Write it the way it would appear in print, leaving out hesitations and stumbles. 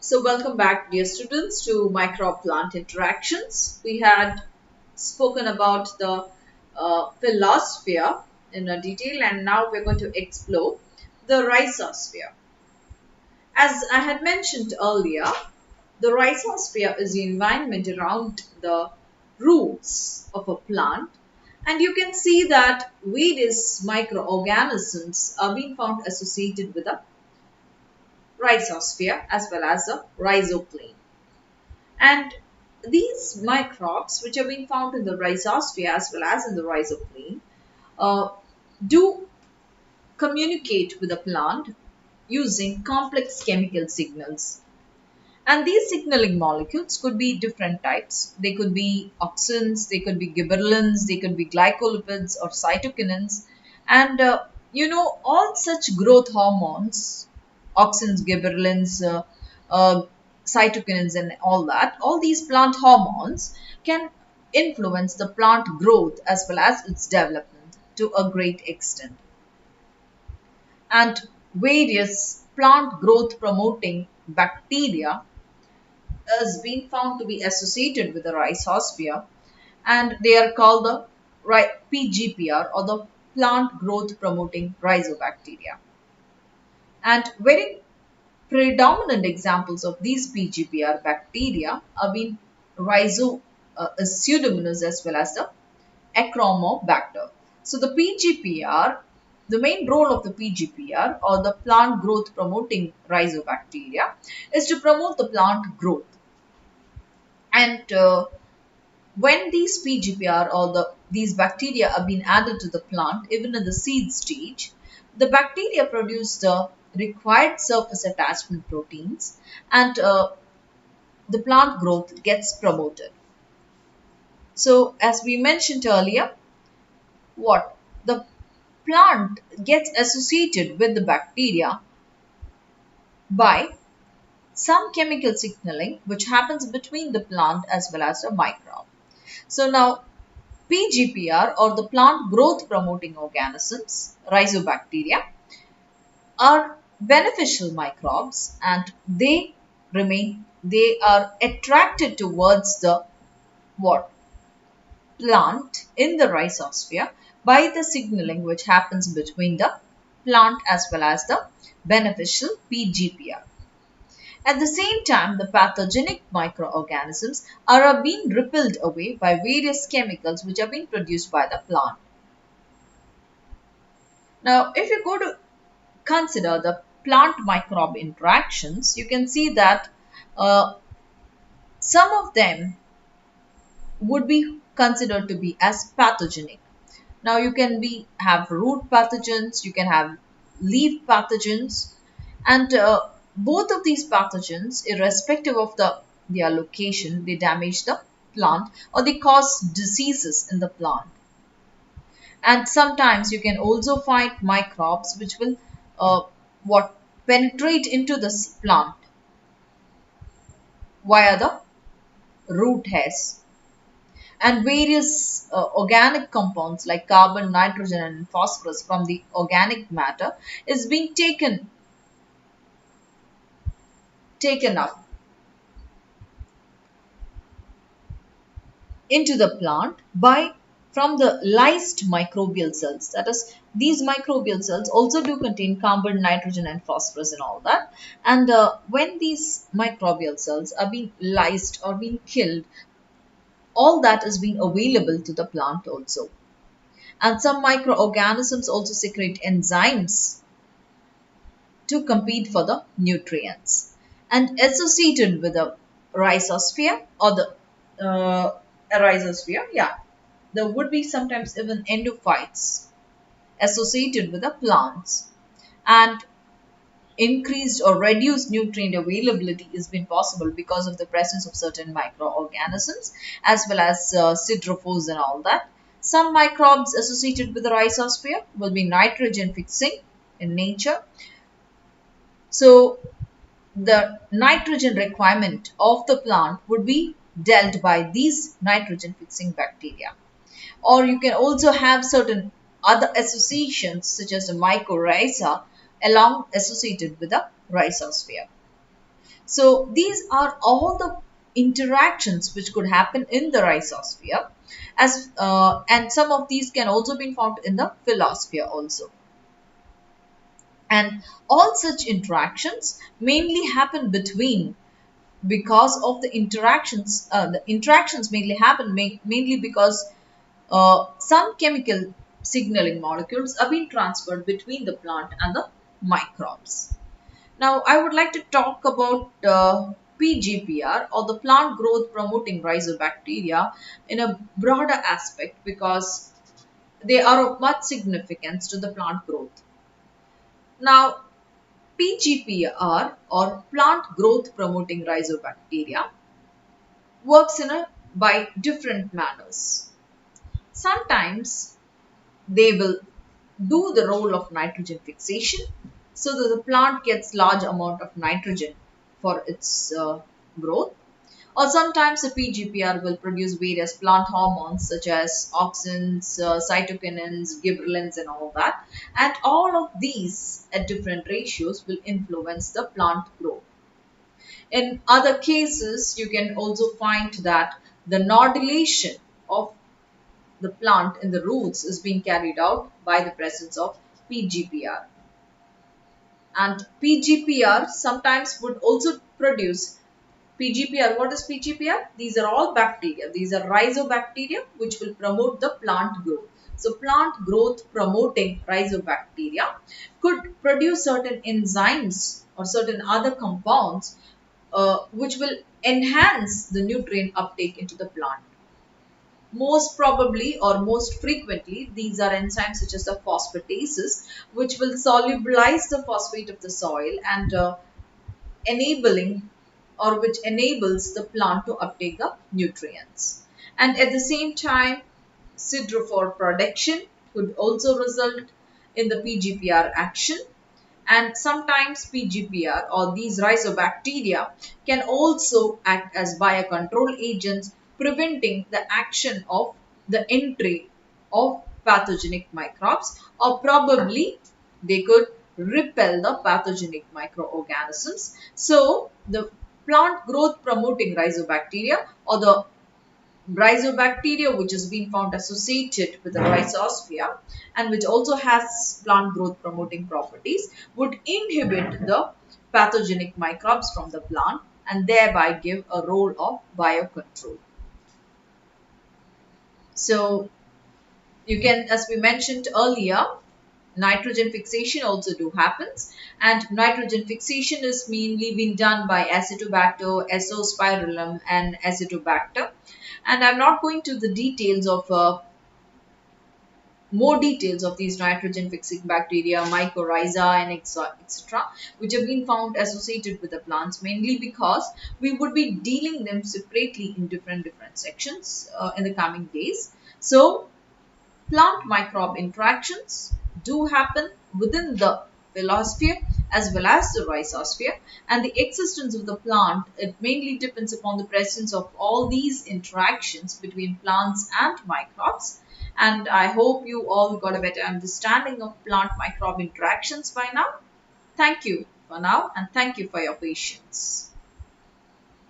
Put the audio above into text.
So welcome back, dear students, to micro-plant interactions. We had spoken about the Philosphere in a detail, and now we're going to explore the Rhizosphere. As I had mentioned earlier, the Rhizosphere is the environment around the roots of a plant, and you can see that various microorganisms are being found associated with the Rhizosphere as well as the rhizoplane. And these microbes, which are being found in the rhizosphere as well as in the rhizoplane, uh, do communicate with the plant using complex chemical signals. And these signaling molecules could be different types. They could be auxins, they could be gibberellins, they could be glycolipids or cytokinins. And all such growth hormones, auxins, gibberellins, uh, cytokinins, and all that, all these plant hormones can influence the plant growth as well as its development to a great extent. And various plant growth promoting bacteria has been found to be associated with the rhizosphere, and they are called the PGPR, or the plant growth promoting rhizobacteria. And very predominant examples of these PGPR bacteria are being Pseudomonas as well as the Achromobacter. So the PGPR, the main role of the PGPR, or the plant growth promoting rhizobacteria, is to promote the plant growth. And when these PGPR, or these bacteria, are being added to the plant, even in the seed stage, the bacteria produce the required surface attachment proteins, and the plant growth gets promoted. So, as we mentioned earlier, what the plant gets associated with the bacteria by some chemical signaling which happens between the plant as well as the microbe. So now PGPR, or the plant growth promoting organisms, rhizobacteria, are beneficial microbes, and they are attracted towards the what? Plant in the rhizosphere by the signaling which happens between the plant as well as the beneficial PGPR. At the same time, the pathogenic microorganisms are being repelled away by various chemicals which are being produced by the plant. Now, if you go to consider the plant microbe interactions, you can see that some of them would be considered to be as pathogenic. Now, you can have root pathogens, you can have leaf pathogens, and both of these pathogens, irrespective of their location, they damage the plant or they cause diseases in the plant. And sometimes you can also find microbes which will penetrate into this plant via the root hairs. And various organic compounds like carbon, nitrogen, and phosphorus from the organic matter is being taken up into the plant from the lysed microbial cells. That is, these microbial cells also do contain carbon, nitrogen, and phosphorus and all that. And when these microbial cells are being lysed or being killed, all that is being available to the plant also. And some microorganisms also secrete enzymes to compete for the nutrients. And associated with the rhizosphere, or the rhizosphere, there would be sometimes even endophytes associated with the plants. And increased or reduced nutrient availability has been possible because of the presence of certain microorganisms as well as siderophores and all that. Some microbes associated with the rhizosphere will be nitrogen fixing in nature. So the nitrogen requirement of the plant would be dealt by these nitrogen fixing bacteria. Or you can also have certain other associations such as the mycorrhiza associated with the rhizosphere. So these are all the interactions which could happen in the rhizosphere, and some of these can also be found in the philosphere also. And all such interactions mainly happen between, because of the interactions mainly happen mainly because some chemical signaling molecules are being transferred between the plant and the microbes. Now, I would like to talk about PGPR, or the plant growth promoting rhizobacteria, in a broader aspect because they are of much significance to the plant growth. Now, PGPR, or plant growth promoting rhizobacteria, works by different manners. Sometimes they will do the role of nitrogen fixation so that the plant gets large amount of nitrogen for its growth. Or sometimes the PGPR will produce various plant hormones such as auxins, cytokinins, gibberellins and all that. And all of these at different ratios will influence the plant growth. In other cases, you can also find that the nodulation of the plant in the roots is being carried out by the presence of PGPR. And PGPR sometimes would also produce PGPR. What is PGPR? These are all bacteria. These are rhizobacteria which will promote the plant growth. So plant growth promoting rhizobacteria could produce certain enzymes or certain other compounds which will enhance the nutrient uptake into the plant. Most probably or most frequently, these are enzymes such as the phosphatases, which will solubilize the phosphate of the soil and enabling or which enables the plant to uptake the nutrients. And at the same time, siderophore production could also result in the PGPR action, and sometimes PGPR or these rhizobacteria can also act as biocontrol agents, preventing the action of the entry of pathogenic microbes, or probably they could repel the pathogenic microorganisms. So the plant growth promoting rhizobacteria, or the rhizobacteria which has been found associated with the rhizosphere and which also has plant growth promoting properties, would inhibit the pathogenic microbes from the plant and thereby give a role of biocontrol. So you can, as we mentioned earlier, nitrogen fixation also do happens, and nitrogen fixation is mainly being done by Acetobacter, Azospirillum and Acetobacter. And I'm not going to the details of more details of these nitrogen fixing bacteria, mycorrhiza and etc., which have been found associated with the plants, mainly because we would be dealing them separately in different sections in the coming days. So plant microbe interactions do happen within the philosphere as well as the rhizosphere, and the existence of the plant, it mainly depends upon the presence of all these interactions between plants and microbes. And I hope you all got a better understanding of plant microbe interactions by now. Thank you for now, and thank you for your patience.